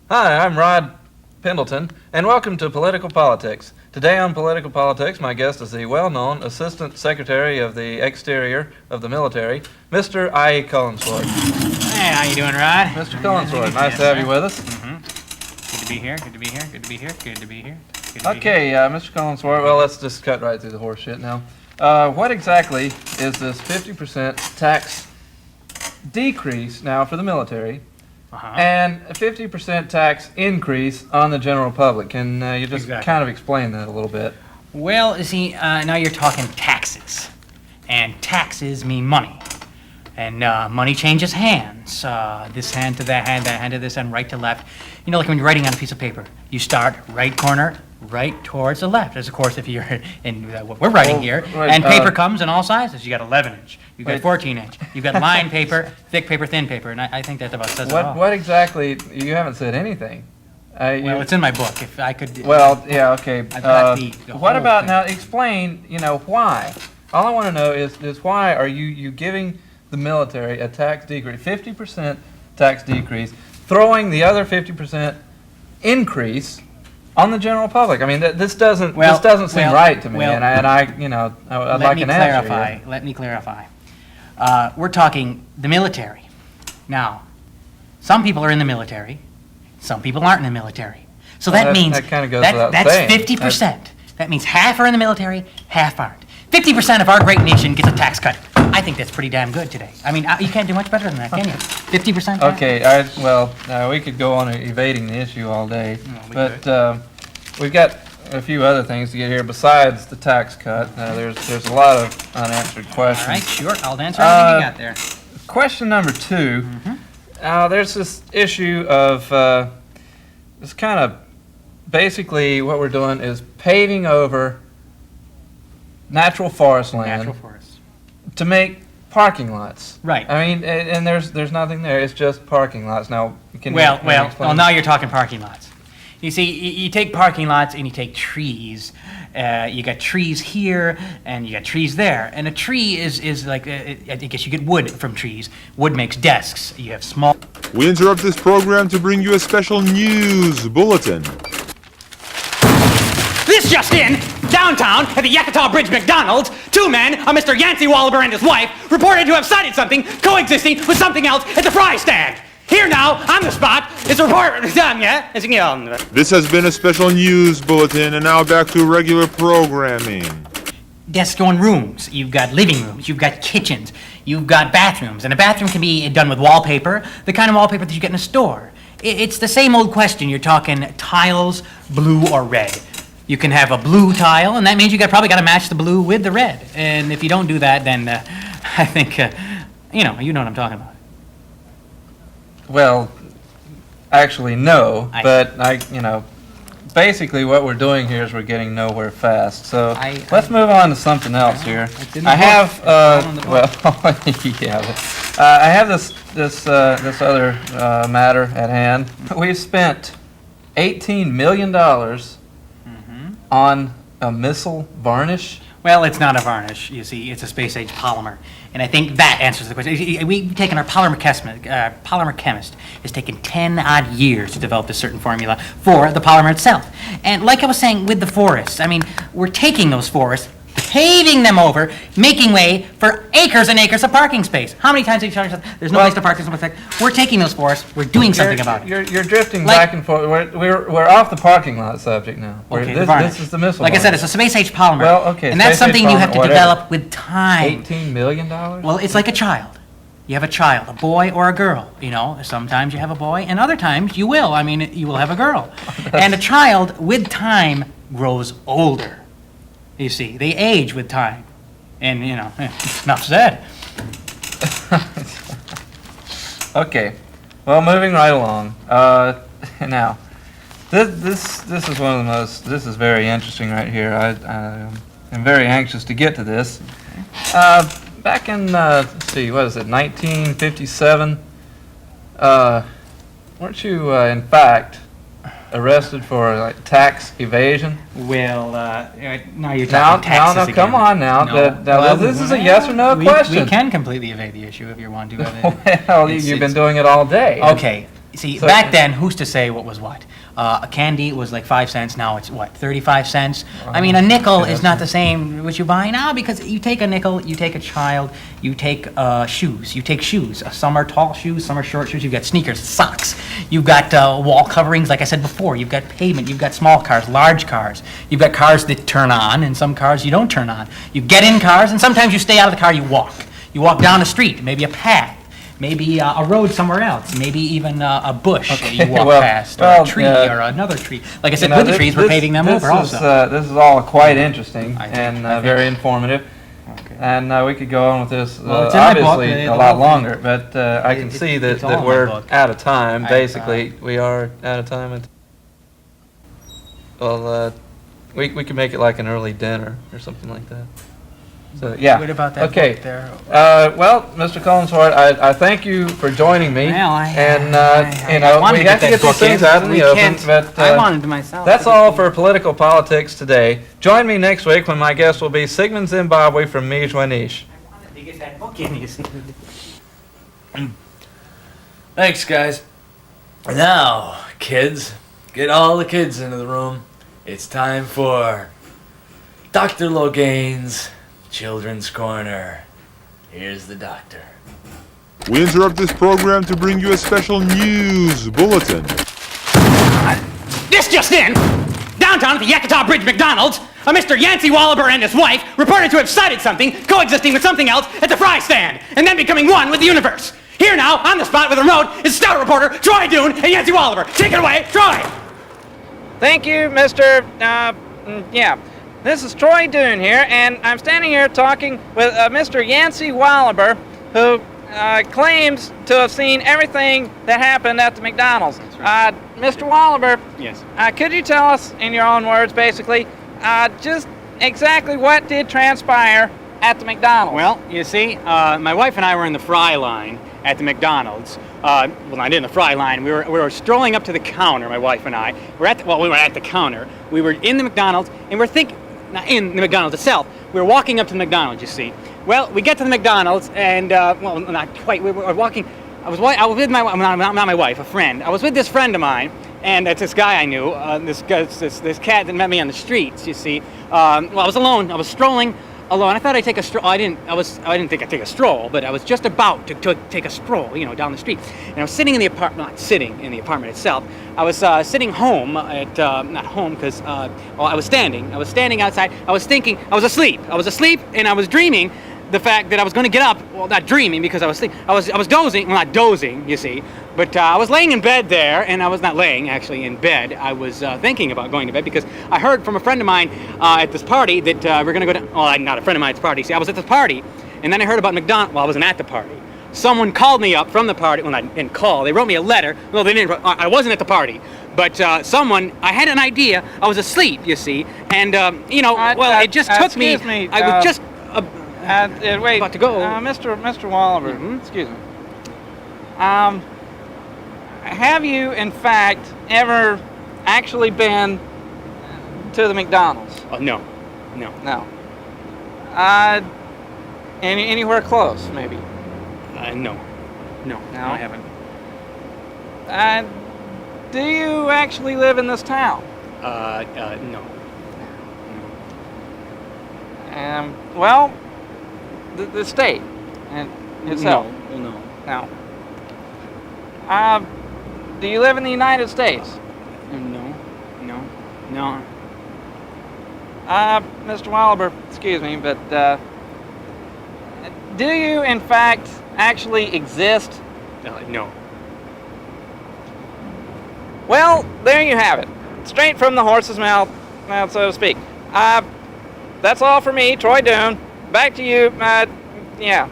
Hi, I'm Rod Pendleton, and welcome to Political Politics. Today on Political Politics, my guest is the well-known Assistant Secretary of the Exterior of the Military, Mr. I. Collinsworth. Hey, how you doing, Rod? Mr. Collinsworth, nice to have you with us. Good to be here, good to be here, good to be here, good to be here. Okay, Mr. Collinsworth, well, let's just cut right through the horse shit now. What exactly is this 50% tax decrease now for the military? And a 50% tax increase on the general public. Can you just kind of explain that a little bit? Well, you see, now you're talking taxes. And taxes mean money. And money changes hands. This hand to that hand to this hand, right to left. You know, like when you're writing on a piece of paper, you start right corner, right towards the left. As of course, if you're in what we're writing here, right, and paper comes in all sizes. You got 11-inch, you got Wait. 14-inch, you got line paper, thick paper, thin paper, and I think that about says it all. What exactly? You haven't said anything. Well, it's in my book. If I could. Well, yeah, okay. I've got the what whole about thing. now? Explain. Why? All I want to know is why are you giving the military a tax decrease, 50% tax decrease, throwing the other 50% increase on the general public? I mean, this doesn't seem right to me, and I'd like an answer here. Let me clarify. We're talking the military. Now, some people are in the military, some people aren't in the military. So that means that kind of goes without that's saying. 50%. That means half are in the military, half aren't. 50% of our great nation gets a tax cut. I think that's pretty damn good today. I mean, you can't do much better than that, can you? 50%? Okay, we could go on evading the issue all day, but we've got a few other things to get here besides the tax cut. There's a lot of unanswered questions. All right, sure. I'll answer anything you got there. Question number 2. There's this issue of this kind of basically what we're doing is paving over natural forest land Natural forests. to make parking lots. Right. I mean, and there's nothing there. It's just parking lots. Now, can you Well, explain? now you're talking parking lots. You see, you take parking lots and you take trees. You got trees here and you got trees there. And a tree is like, I guess you get wood from trees. Wood makes desks. You have small... We interrupt this program to bring you a special news bulletin. This just in! Downtown, at the Yakata Bridge McDonald's, 2 men, a Mr. Yancey Wallaber and his wife, reported to have sighted something coexisting with something else at the fry stand. Here now, on the spot, is a report... This has been a special news bulletin, and now back to regular programming. Desks go in rooms. You've got living rooms. You've got kitchens. You've got bathrooms. And a bathroom can be done with wallpaper, the kind of wallpaper that you get in a store. It's the same old question. You're talking tiles, blue or red. You can have a blue tile, and that means you probably got to match the blue with the red. And if you don't do that, then I think, you know what I'm talking about. Well, actually, no. But basically, what we're doing here is we're getting nowhere fast. So let's move on to something else here. I have, I have this other matter at hand. We've spent $18 million on a missile varnish. Well, it's not a varnish, you see. It's a space-age polymer. And I think that answers the question. We've taken our polymer chemist has taken 10-odd years to develop a certain formula for the polymer itself. And like I was saying with the forests, I mean, we're taking those forests, paving them over, making way for acres and acres of parking space. How many times have you told yourself there's no place to park? We're taking those forests, we're doing something about it. You're drifting back and forth. We're off the parking lot subject now. Okay, this is the missile. Like I said, it's a space-age polymer. Well, okay, and that's something you have to develop with time. $18 million? Well, it's like a child. You have a child, a boy or a girl. Sometimes you have a boy, and other times you will. I mean, you will have a girl. And a child, with time, grows older. You see, they age with time. And, enough said. Okay. Well, moving right along. Now, this is one of the most, this is very interesting right here. I am very anxious to get to this. Back in, let's see, what is it, 1957, weren't you, in fact, arrested for tax evasion? Well, now you're talking taxes again. Come on now. No. This is a yes or no question. We can completely evade the issue if you want to. Well, you've been doing it all day. Okay. You see, So- back then, who's to say what was what? A candy was like 5 cents, now it's what, 35 cents? I mean, a nickel is not the same what you buy now, because you take a nickel, you take a child, you take shoes. You take shoes. Some are tall shoes, some are short shoes. You've got sneakers, socks. You've got wall coverings, like I said before. You've got pavement. You've got small cars, large cars. You've got cars that turn on, and some cars you don't turn on. You get in cars, and sometimes you stay out of the car, you walk. You walk down a street, maybe a path. Maybe a road somewhere else, maybe even a bush that you walk past, or a tree, or another tree. Like I said, with the trees, we're paving them over also. This is all quite interesting I think- and very informative. Okay. And we could go on with this Well, it's in my book. obviously a lot longer, but I can see it's all that in my we're book. out of time. I- Basically, we are out of time. Well, we could make it like an early dinner or something like that. So yeah. What about that Okay. book there? Well, Mr. Collinsworth, I thank you for joining me. Well, And wanted we to have get to get that these book things in. out in We the open. can't- But I wanted to myself. that's all for political politics today. Join me next week when my guest will be Sigmund Zimbabwe from Mijwanish. I wanted to get that book in, you see. Thanks, guys. Now, kids, get all the kids into the room. It's time for Dr. Logaine's Children's Corner. Here's the doctor. We interrupt this program to bring you a special news bulletin. This just in! Downtown at the Yakata Bridge McDonald's, a Mr. Yancey Wallaber and his wife reported to have sighted something coexisting with something else at the fry stand, and then becoming one with the universe. Here now, on the spot with a remote, is star reporter Troy Dune and Yancey Wallaber. Take it away, Troy! Thank you, Mr. Yeah. This is Troy Dune here, and I'm standing here talking with Mr. Yancey Wallaber, who claims to have seen everything that happened at the McDonald's. Mr. Wallaber, Yes. could you tell us, in your own words, basically, just exactly what did transpire at the McDonald's? Well, you see, my wife and I were in the fry line at the McDonald's. Well, not in the fry line. We were strolling up to the counter. My wife and I. We were at the counter. We were in the McDonald's, and we're thinking, not in the McDonald's itself. We were walking up to the McDonald's. You see. Well, we get to the McDonald's, and well, not quite. We were walking. I was with my not my wife, a friend. I was with this friend of mine, and it's this guy I knew. This cat that met me on the streets. You see. Well, I was alone. I was strolling alone. I thought I'd take a stroll. I didn't think I'd take a stroll, but I was just about to take a stroll, you know, down the street. And I was sitting in the apartment, not sitting in the apartment itself. I was sitting home at, not home because, well, I was standing. I was standing outside. I was thinking, I was asleep. And I was dreaming the fact that I was going to get up. Well, not dreaming because I was thinking, I was dozing, well, not dozing, you see. But I was laying in bed there, and I was not laying, actually, in bed. I was thinking about going to bed because I heard from a friend of mine at this party that we're going to go to, well, not a friend of mine's party. See, I was at this party, and then I heard about McDonald's. Well, I wasn't at the party. Someone called me up from the party. Well, I didn't call. They wrote me a letter. Well, they didn't. I wasn't at the party. But someone, I had an idea. I was asleep, you see. And, you know, well, it just took me. Excuse me, I was just wait, about to go. Mr. Wallaber, excuse me. Have you, in fact, ever actually been to the McDonald's? Oh, no. No. Anywhere close, maybe? No, I haven't. Do you actually live in this town? No. Well, the state and itself. No. No. Do you live in the United States? No. Mr. Wallaber, excuse me, but do you, in fact, actually exist? No. Well, there you have it. Straight from the horse's mouth, so to speak. That's all for me, Troy Dune. Back to you, yeah.